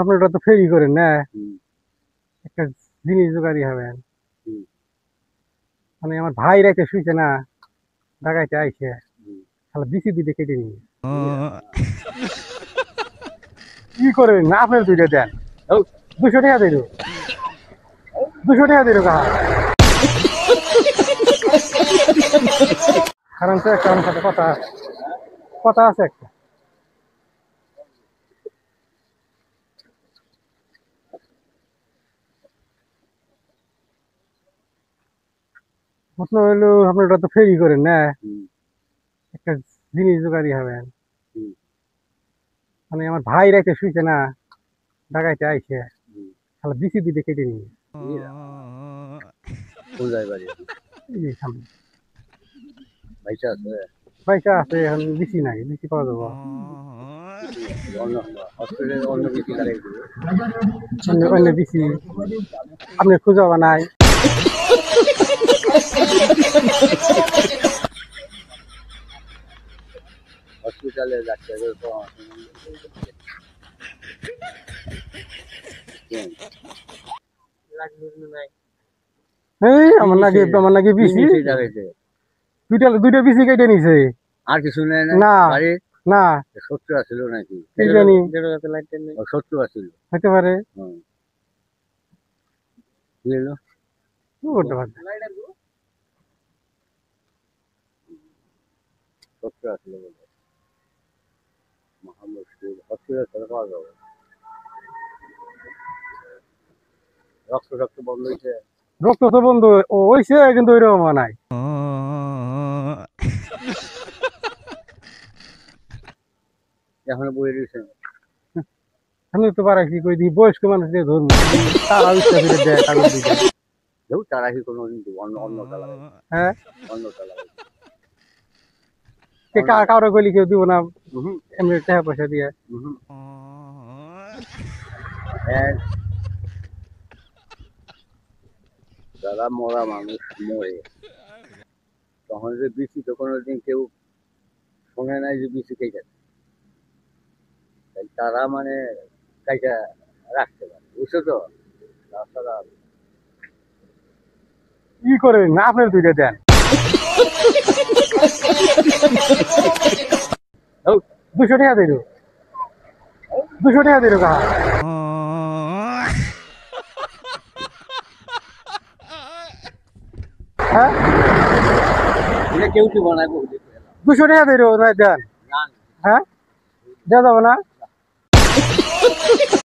আপনারা তো ফেরি করেন না, হুম, একটা জিনিস জোগাড়ি হবেন। হুম, মানে আমার ভাই রাইতে শুইছে না, ঢাকাইতে আইসে হুম। তাহলে বিসি দিতে কেটে নিয়ে কি করবেন না, আপনার দুইটা দেন। ও, 200 টাকা দিল, 200 টাকা দিল কাহা, কারণ তো একটা আমার সাথে কথা কথা আছে একটা। ঘটনা হইলো আপনারা তো ফেরি করেন না, হুম, একটা জিনিস জোগাড়ি হবেন। হুম, মানে আমার ভাই রাইতে শুইছে না, ঢাকাইতে আইসে হুম। তাহলে বিসি দিতে কেটে নিয়ে কোন জায়গায় বাড়ি? এই যে সামনে পয়সা আছে? পয়সা আছে, এখন বিসি নাই, বিসি পাওয়া যাবো। অন্য হসপিটালে অন্য কিছু লাগাই দিবে। অন্য অন্য বিসি আপনি খুঁজে পাবা নাই। হসপিটালে ডাক্তারের এই আমার নাকি বিসি লাগাইছে। দুইটা বিসি কেটে নিছে। আর কিছু নেই না বাড়ি না, শত্রু আছিল নাকি? কি জানি শত্রু আছিল। হতে পারে, হুম। কি হলো? কি করতে পারে। শত্রু আছিল বলে মহা মুশকিল। হসপিটাল থেকে পাওয়া যাবে। রক্ত রক্ত বন্ধ হয়েছে। রক্ত তো বন্ধু হইছে, কিন্তু ওইরকম নাই। এখনো বই রয়েছে। আমি তো পারাইছি কই দি বয়স্ক মানুষ দিয়ে ধরবো, তারা ইচ্ছা করে দেয় কাগজ দিতে। দেখো তারা কি কোনো কিন্তু অন্য অন্যটা লাগাই হ্যাঁ, অন্যটা লাগাই। কারো গলি কেউ দিব না হুম এমনি টাকা পয়সা দিয়ে। হুম। হ্যাঁ, যারা মরা মানুষ মরে তখন যে বিসি তো কোনোদিন কেউ শোনে নাই যে বিসি কেটে, তাই তারা মানে কাইটা রাখতে পারে, বুঝছো তো? তাছাড়া কি করবেন না, আপনার দুইটা দেন। ও, 200 টাকা দিল, 200 টাকা দিল কাহা। হ্যাঁ, এটা কেউ কি বানায় বহু 200 টাকা দিল না দেন। না হ্যাঁ, দেওয়া যাবে না।